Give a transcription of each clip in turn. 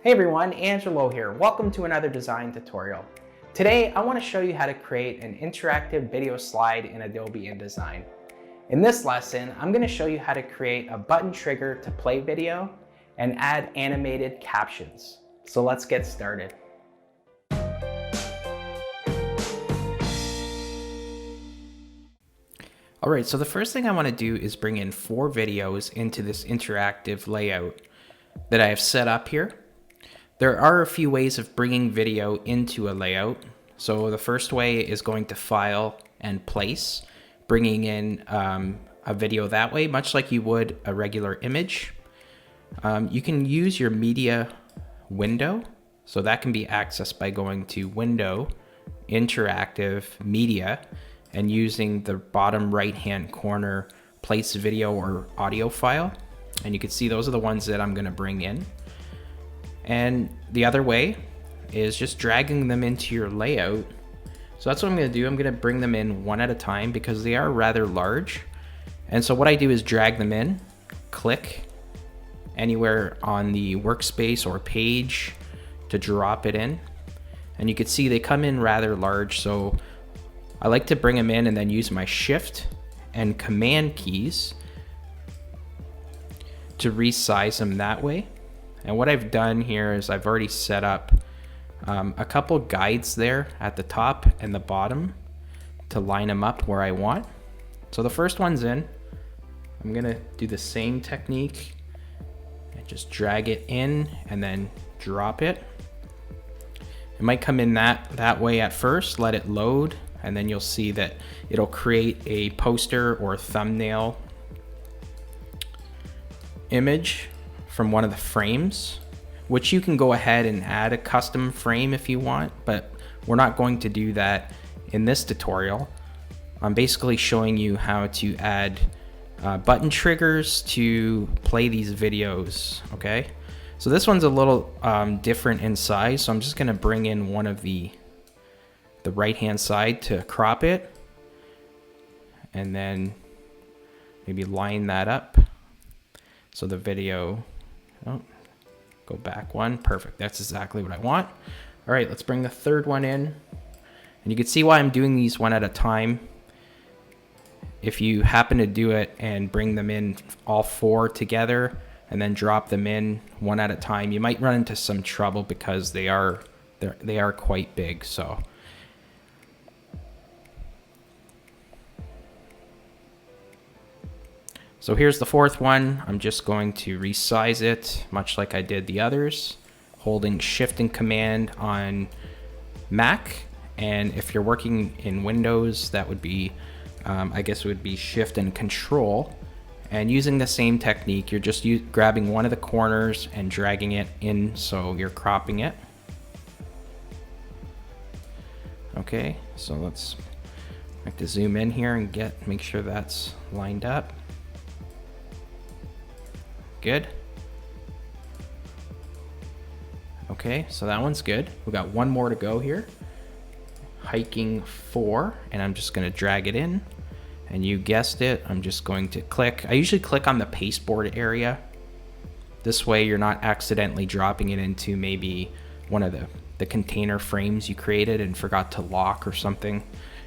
Hey everyone, Angelo here. Welcome to another design tutorial. Today, I want to show you how to create an interactive video slide in Adobe InDesign. In this lesson, I'm going to show you how to create a button trigger to play video and add animated captions. So let's get started. Alright, so the first thing I want to do is bring in 4 videos into this interactive layout that I have set up here. There are a few ways of bringing video into a layout. So the first way is going to File and Place, bringing in a video that way, much like you would a regular image. You can use your media window, so that can be accessed by going to Window, Interactive, Media, and using the bottom right-hand corner Place Video or Audio File. And you can see those are the ones that I'm going to bring in. And the other way is just dragging them into your layout. So that's what I'm going to do. I'm going to bring them in one at a time because they are rather large. And so what I do is drag them in, click anywhere on the workspace or page to drop it in. And you can see they come in rather large. So I like to bring them in and then use my Shift and Command keys to resize them that way. And what I've done here is I've already set up a couple guides there at the top and the bottom to line them up where I want. So the first one's in. I'm gonna do the same technique and just drag it in and then drop it. It might come in that way at first, let it load, and then you'll see that it'll create a poster or thumbnail image from one of the frames, which you can go ahead and add a custom frame if you want, but we're not going to do that in this tutorial. I'm basically showing you how to add button triggers to play these videos, okay? So this one's a little different in size, so I'm just gonna bring in one of the right-hand side to crop it, and then maybe line that up. So the video, go back one, perfect. That's exactly what I want. All right, let's bring the third one in. And you can see why I'm doing these one at a time. If you happen to do it and bring them in all 4 together and then drop them in one at a time, you might run into some trouble because they are quite big. So here's the 4th one. I'm just going to resize it, much like I did the others, holding Shift and Command on Mac. And if you're working in Windows, that would be, I guess it would be Shift and Control. And using the same technique, you're just grabbing one of the corners and dragging it in, so you're cropping it. Okay, so let's have to zoom in here and make sure that's lined up. Good. Okay, so that one's good. We got one more to go here. Hiking 4, and I'm just going to drag it in. And you guessed it, I'm just going to click. I usually click on the pasteboard area. This way you're not accidentally dropping it into maybe one of the container frames you created and forgot to lock or something.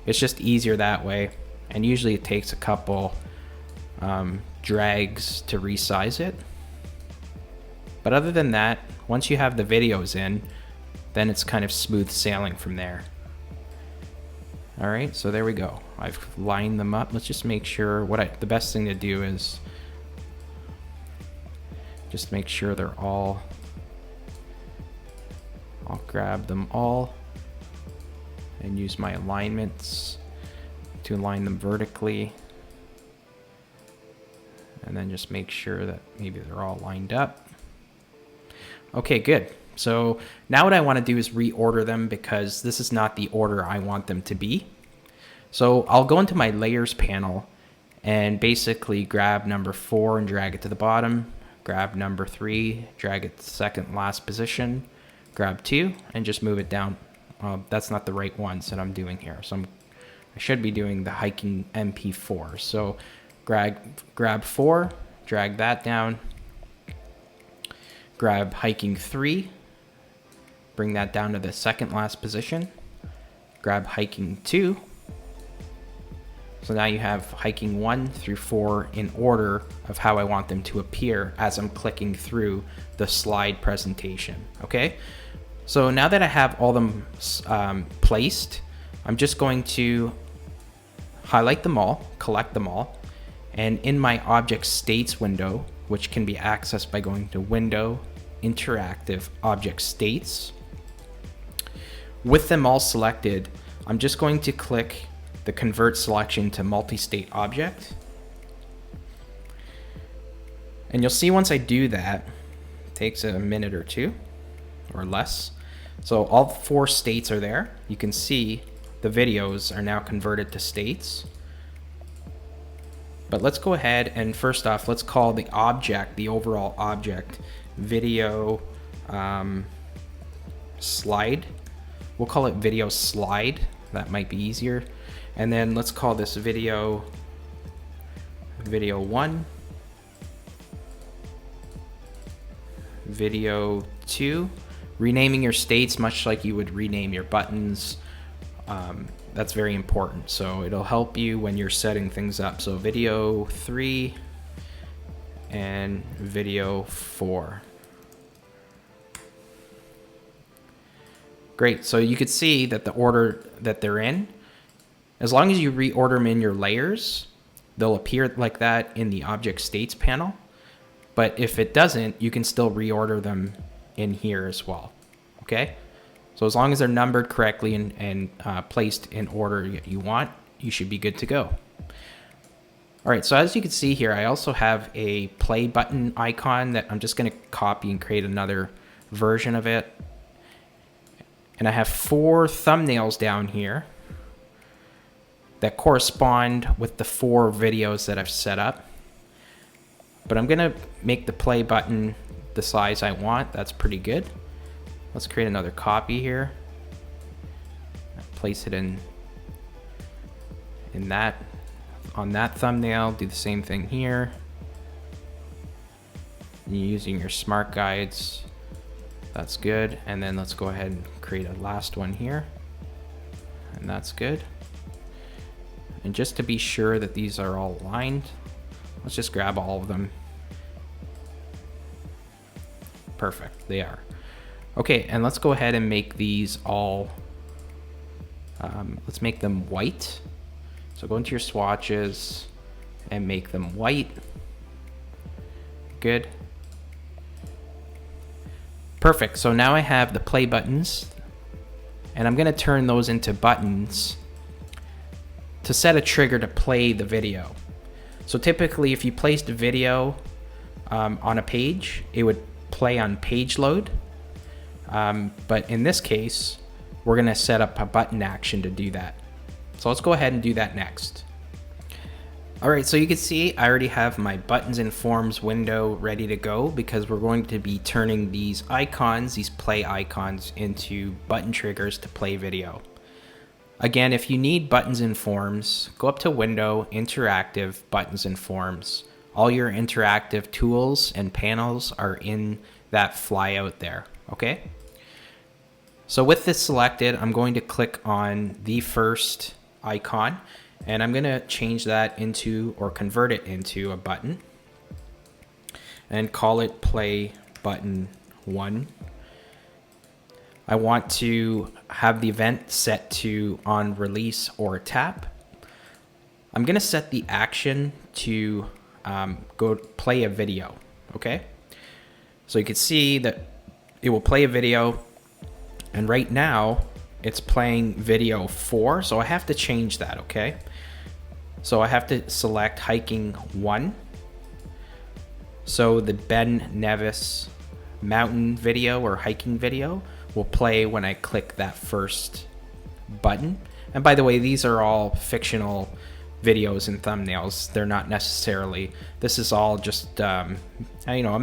It's just easier that way. And usually it takes a couple drags to resize it. But other than that, once you have the videos in, then it's kind of smooth sailing from there. All right, so there we go. I've lined them up. Let's just make sure the best thing to do is just make sure they're all, I'll grab them all and use my alignments to align them vertically. And then just make sure that maybe they're all lined up. Okay, good. So now what I want to do is reorder them because this is not the order I want them to be. So I'll go into my layers panel and basically grab number 4 and drag it to the bottom. Grab number 3, drag it to the second last position. Grab 2 and just move it down. That's not the right ones that I'm doing here. So I should be doing the hiking MP4. So grab 4, drag that down, grab hiking 3, bring that down to the second last position, grab hiking 2. So now you have hiking 1 through 4 in order of how I want them to appear as I'm clicking through the slide presentation, okay? So now that I have all them placed, I'm just going to highlight them all, collect them all, and in my object states window, which can be accessed by going to Window, Interactive, Object States, with them all selected, I'm just going to click the Convert Selection to Multi-State Object. And you'll see once I do that, it takes a minute or two or less. So all 4 states are there. You can see the videos are now converted to states. But let's go ahead and first off, let's call the object, the overall object, video slide. We'll call it video slide. That might be easier. And then let's call this video 1, video 2. Renaming your states much like you would rename your buttons. That's very important. So it'll help you when you're setting things up. So video 3 and video 4. Great, so you could see that the order that they're in, as long as you reorder them in your layers, they'll appear like that in the object states panel. But if it doesn't, you can still reorder them in here as well, okay? So as long as they're numbered correctly and placed in order you want, you should be good to go. All right, so as you can see here, I also have a play button icon that I'm just gonna copy and create another version of it. And I have 4 thumbnails down here that correspond with the 4 videos that I've set up. But I'm gonna make the play button the size I want. That's pretty good. Let's create another copy here. Place it in that, on that thumbnail. Do the same thing here. And you're using your smart guides. That's good. And then let's go ahead and create a last one here. And that's good. And just to be sure that these are all aligned, let's just grab all of them. Perfect, they are. Okay, and let's go ahead and make these all, let's make them white. So go into your swatches and make them white. Good. Perfect, so now I have the play buttons, and I'm gonna turn those into buttons to set a trigger to play the video. So typically if you placed a video on a page, it would play on page load. But in this case, we're gonna set up a button action to do that. So let's go ahead and do that next. All right, so you can see I already have my buttons and forms window ready to go because we're going to be turning these icons, these play icons, into button triggers to play video. Again, if you need buttons and forms, go up to Window, Interactive, Buttons and Forms. All your interactive tools and panels are in that flyout there, okay? So with this selected, I'm going to click on the first icon, and I'm gonna change that into, or convert it into, a button and call it Play Button 1. I want to have the event set to on release or tap. I'm gonna set the action to go play a video, okay? So you can see that it will play a video, and right now it's playing video 4, so I have to change that, okay? So I have to select hiking 1. So the Ben Nevis mountain video or hiking video will play when I click that first button. And by the way, these are all fictional videos and thumbnails. They're not necessarily, this is all just, I'm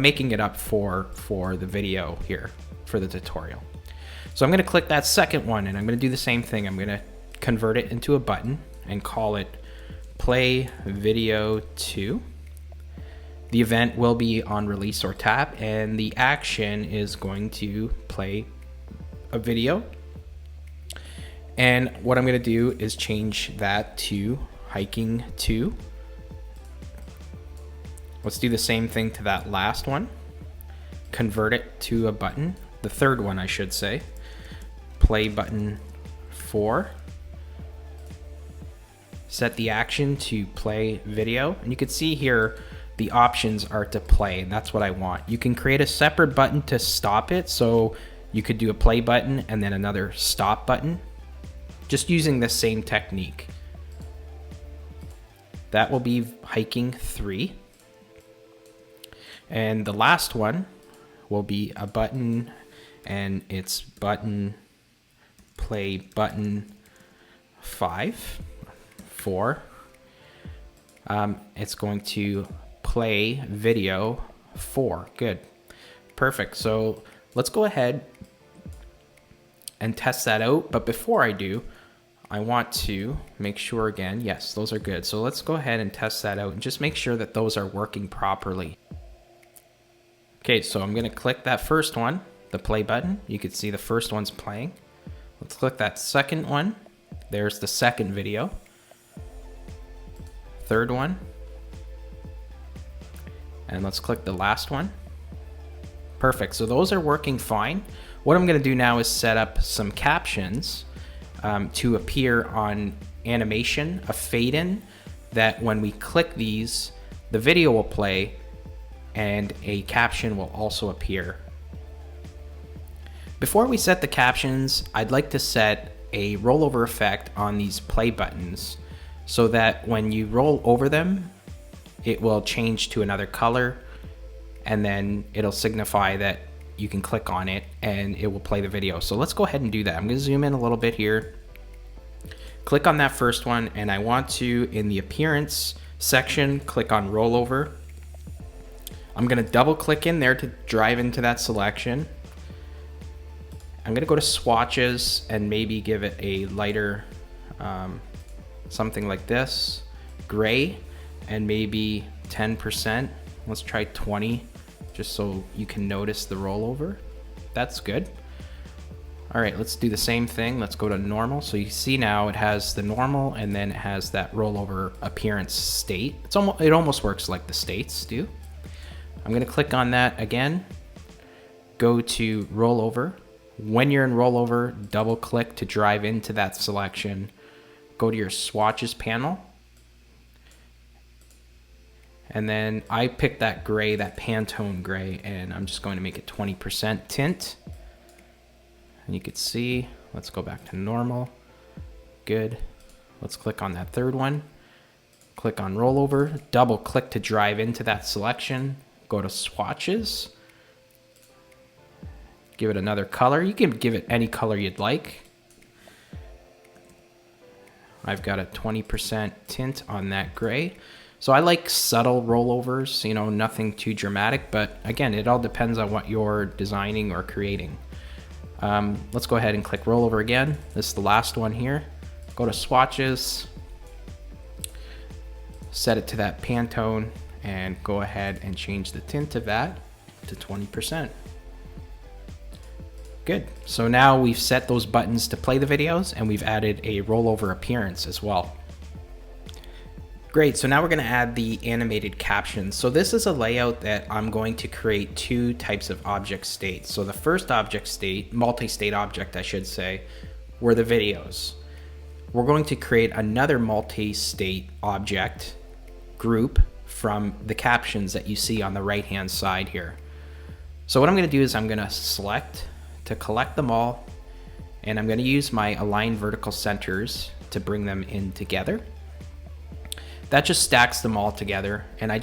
making it up for the video here, for the tutorial. So I'm gonna click that second one, and I'm gonna do the same thing. I'm gonna convert it into a button and call it Play Video 2. The event will be on release or tap, and the action is going to play a video. And what I'm going to do is change that to hiking 2. Let's do the same thing to that last one. Convert it to a button. The third one, I should say. Play button 4. Set the action to play video. And you can see here the options are to play, and that's what I want. You can create a separate button to stop it. So you could do a play button and then another stop button, just using the same technique. That will be hiking 3. And the last one will be a button, and it's button play button 4. It's going to play video 4. Good. Perfect. So let's go ahead and test that out. But before I do, I want to make sure again, yes, those are good. So let's go ahead and test that out and just make sure that those are working properly. Okay, so I'm going to click that first one, the play button. You can see the first one's playing. Let's click that second one. There's the second video. Third one. And let's click the last one. Perfect. So those are working fine. What I'm going to do now is set up some captions to appear on animation, a fade in, that when we click these, the video will play and a caption will also appear. Before we set the captions, I'd like to set a rollover effect on these play buttons so that when you roll over them, it will change to another color, and then it'll signify that you can click on it and it will play the video. So let's go ahead and do that. I'm going to zoom in a little bit here. Click on that first one, and I want to, in the appearance section, click on rollover. I'm going to double click in there to drive into that selection. I'm going to go to swatches and maybe give it a lighter, something like this, gray, and maybe 10%. Let's try 20, just so you can notice the rollover. That's good. All right, let's do the same thing. Let's go to normal. So you see now it has the normal, and then it has that rollover appearance state. It almost works like the states do. I'm going to click on that again. Go to rollover. When you're in rollover, double click to drive into that selection. Go to your swatches panel. And then I picked that gray, that Pantone gray, and I'm just going to make it 20% tint. And you can see, let's go back to normal. Good. Let's click on that third one. Click on rollover, double click to drive into that selection. Go to swatches. Give it another color. You can give it any color you'd like. I've got a 20% tint on that gray. So I like subtle rollovers, you know, nothing too dramatic, but again, it all depends on what you're designing or creating. Let's go ahead and click rollover again. This is the last one here. Go to swatches, set it to that Pantone, and go ahead and change the tint of that to 20%. Good. So now we've set those buttons to play the videos, and we've added a rollover appearance as well. Great, so now we're going to add the animated captions. So this is a layout that I'm going to create 2 types of object states. So the first object state, multi-state object I should say, were the videos. We're going to create another multi-state object group from the captions that you see on the right hand side here. So what I'm going to do is I'm going to select to collect them all, and I'm going to use my align vertical centers to bring them in together. That just stacks them all together, and I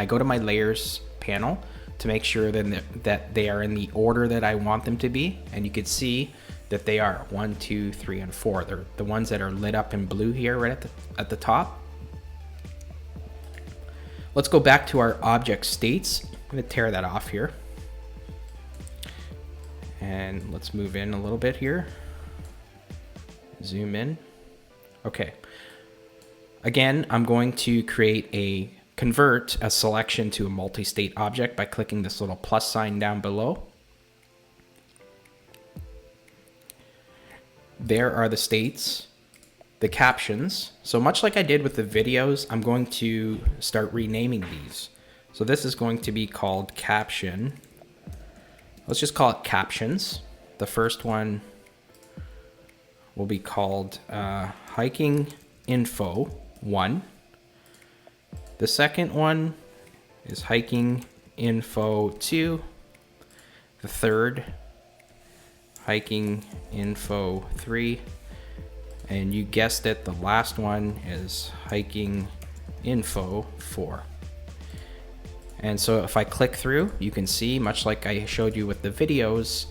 go to my layers panel to make sure that they are in the order that I want them to be, and you can see that they are 1, 2, 3, and 4. They're the ones that are lit up in blue here right at the top. Let's go back to our object states. I'm going to tear that off here. And let's move in a little bit here. Zoom in. Okay. Again, I'm going to convert a selection to a multi-state object by clicking this little plus sign down below. there are the states, the captions. So much like I did with the videos, I'm going to start renaming these. So this is going to be called caption. Let's just call it captions. The first one will be called hiking info 1. The second one is hiking info 2. The third, hiking info 3. And you guessed it, the last one is hiking info 4. And so if I click through, you can see, much like I showed you with the videos,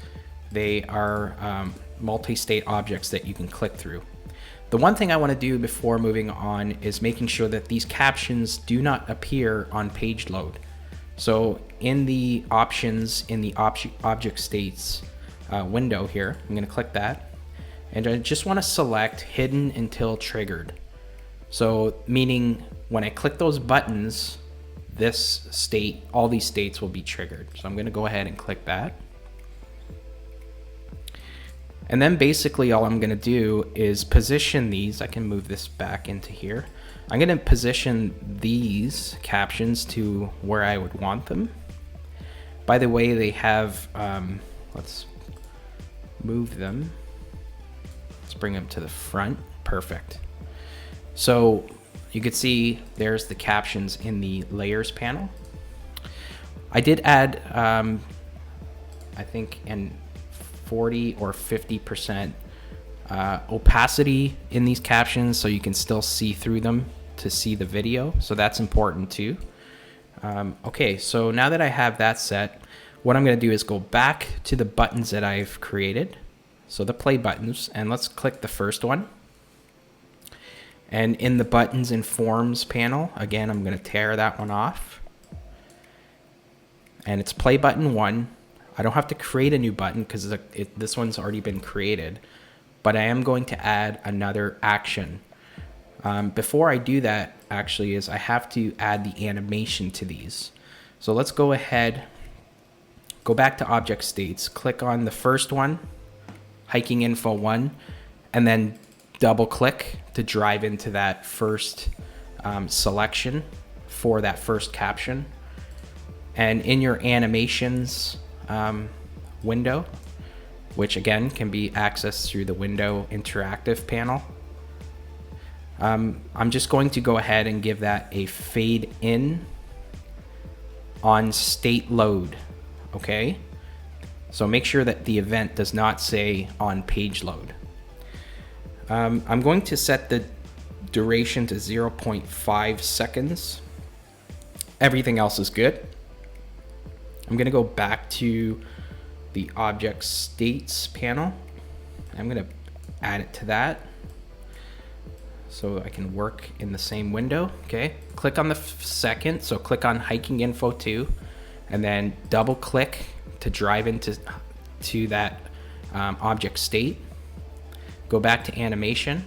they are multi-state objects that you can click through. The one thing I want to do before moving on is making sure that these captions do not appear on page load. So in the options, in the object states window here, I'm going to click that. And I just want to select hidden until triggered. So meaning when I click those buttons, this state, all these states will be triggered. So I'm going to go ahead and click that. And then basically all I'm going to do is position these. I can move this back into here. I'm going to position these captions to where I would want them. By the way, they have, let's move them. Let's bring them to the front. Perfect. So you can see there's the captions in the layers panel. I did add, I think, an 40 or 50% opacity in these captions, so you can still see through them to see the video. So that's important too. Okay, so now that I have that set, what I'm going to do is go back to the buttons that I've created. So the play buttons, and let's click the first one. And in the buttons and forms panel, again, I'm going to tear that one off. And it's play button 1. I don't have to create a new button because this one's already been created, but I am going to add another action. Before I do that, actually, is I have to add the animation to these. So let's go ahead, go back to object states, click on the first one, hiking info 1, and then double click to drive into that first selection for that first caption. And in your animations window, which again can be accessed through the window interactive panel, I'm just going to go ahead and give that a fade in on state load. Okay, so make sure that the event does not say on page load. I'm going to set the duration to 0.5 seconds. Everything else is good. I'm going to go back to the object states panel. I'm going to add it to that so I can work in the same window. Okay, click on the second, so click on hiking info 2, and then double click to drive into that object state. Go back to animation,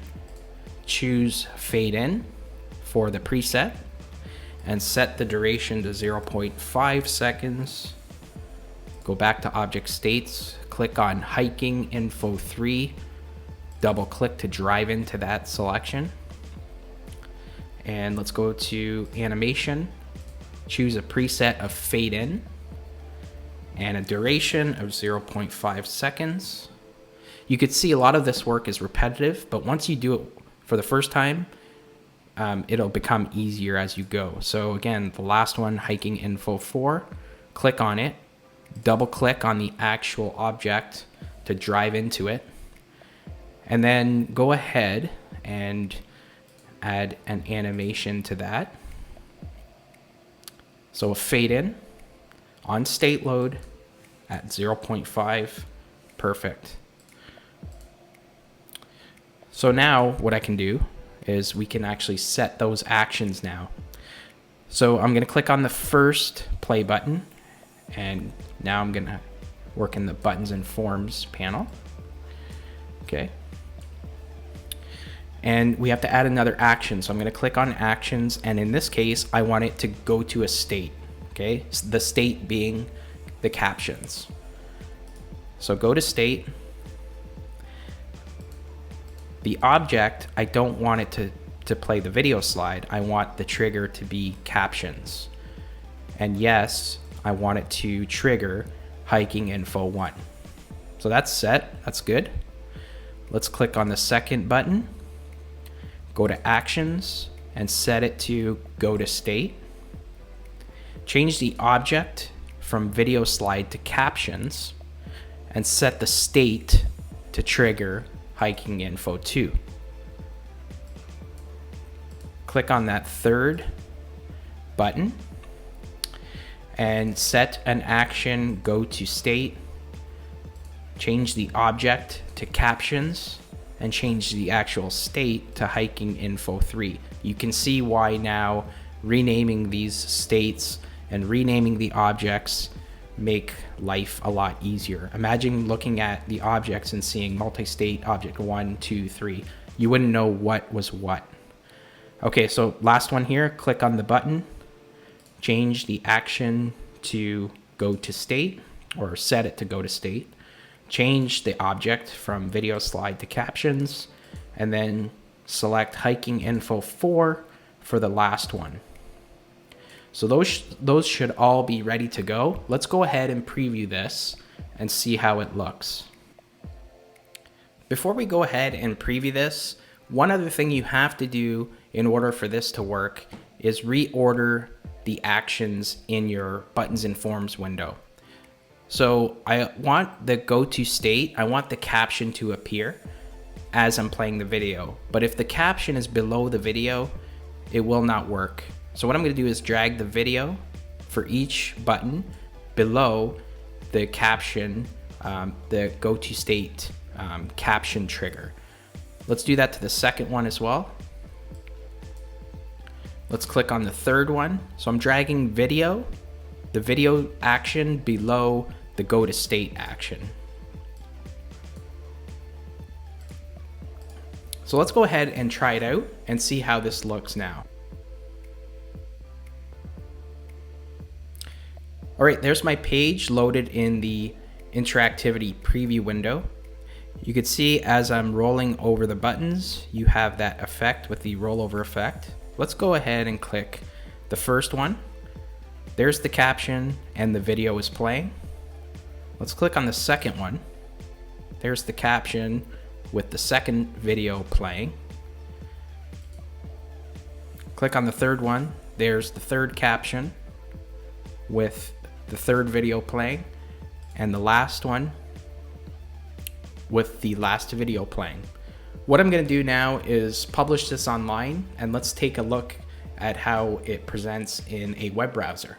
choose fade in for the preset, and set the duration to 0.5 seconds. Go back to object states, click on hiking info 3, double click to drive into that selection. And let's go to animation, choose a preset of fade in and a duration of 0.5 seconds. You could see a lot of this work is repetitive, but once you do it for the first time, it'll become easier as you go. So again, the last one, hiking info 4, click on it, double click on the actual object to drive into it, and then go ahead and add an animation to that. So a fade in on state load at 0.5, perfect. So now what I can do is we can actually set those actions now. So I'm going to click on the first play button, and now I'm going to work in the buttons and forms panel. Okay. And we have to add another action. So I'm going to click on actions, and in this case, I want it to go to a state. Okay. The state being the captions. So go to state. The object, I don't want it to play the video slide. I want the trigger to be captions. And yes, I want it to trigger hiking info 1. So that's set, that's good. Let's click on the second button, go to actions and set it to go to state. Change the object from video slide to captions and set the state to trigger hiking info 2. Click on that third button and set an action go to state. Change the object to captions and change the actual state to hiking info 3. You can see why now renaming these states and renaming the objects make life a lot easier. Imagine looking at the objects and seeing multi-state object 1, 2, 3. You wouldn't know what was what. Okay, so last one here, click on the button, change the action to go to state or set it to go to state. Change the object from video slide to captions, and then select hiking info 4 for the last one. So those should all be ready to go. Let's go ahead and preview this and see how it looks. Before we go ahead and preview this, one other thing you have to do in order for this to work is reorder the actions in your buttons and forms window. So I want the go to state, I want the caption to appear as I'm playing the video. But if the caption is below the video, it will not work. So what I'm going to do is drag the video for each button below the caption, the go to state caption trigger. Let's do that to the second one as well. Let's click on the third one. So I'm dragging video, the video action below the go to state action. So let's go ahead and try it out and see how this looks now. All right, there's my page loaded in the interactivity preview window. You can see as I'm rolling over the buttons, you have that effect with the rollover effect. Let's go ahead and click the first one. There's the caption and the video is playing. Let's click on the second one. There's the caption with the second video playing. Click on the third one. There's the third caption with the third video playing, and the last one with the last video playing. What I'm going to do now is publish this online, and let's take a look at how it presents in a web browser.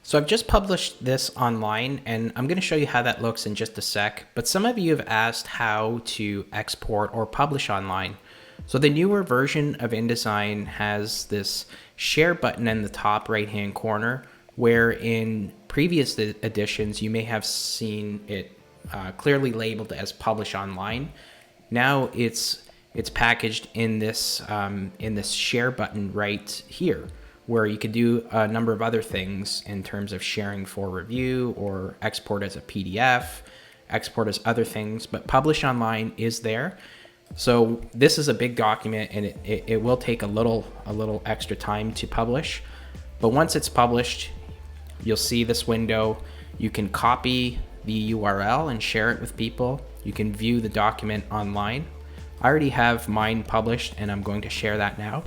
So I've just published this online, and I'm going to show you how that looks in just a sec, but some of you have asked how to export or publish online. So the newer version of InDesign has this share button in the top right hand corner, where in previous editions you may have seen it clearly labeled as publish online. Now it's packaged in this share button right here, where you could do a number of other things in terms of sharing for review or export as a PDF, export as other things, but publish online is there. So this is a big document, and it will take a little extra time to publish. But once it's published, you'll see this window. You can copy the URL and share it with people. You can view the document online. I already have mine published, and I'm going to share that now.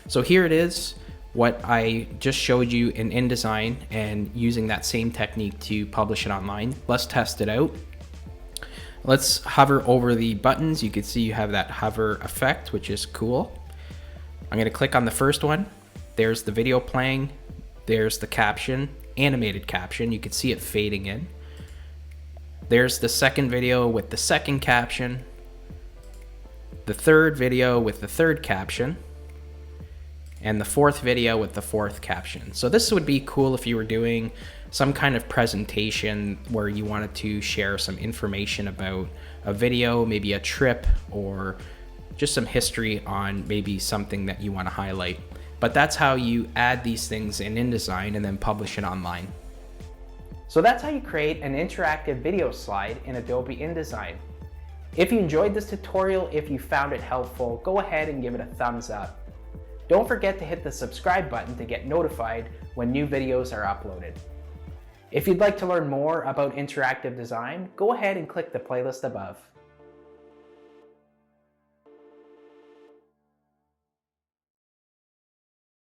So here it is, what I just showed you in InDesign, and using that same technique to publish it online. Let's test it out. Let's hover over the buttons. You can see you have that hover effect, which is cool. I'm going to click on the first one. There's the video playing. There's the caption, animated caption. You can see it fading in. There's the second video with the second caption. The third video with the third caption. And the fourth video with the fourth caption. So this would be cool if you were doing some kind of presentation where you wanted to share some information about a video, maybe a trip, or just some history on maybe something that you want to highlight. But that's how you add these things in InDesign and then publish it online. So that's how you create an interactive video slide in Adobe InDesign. If you enjoyed this tutorial, if you found it helpful, go ahead and give it a thumbs up. Don't forget to hit the subscribe button to get notified when new videos are uploaded. If you'd like to learn more about interactive design, go ahead and click the playlist above.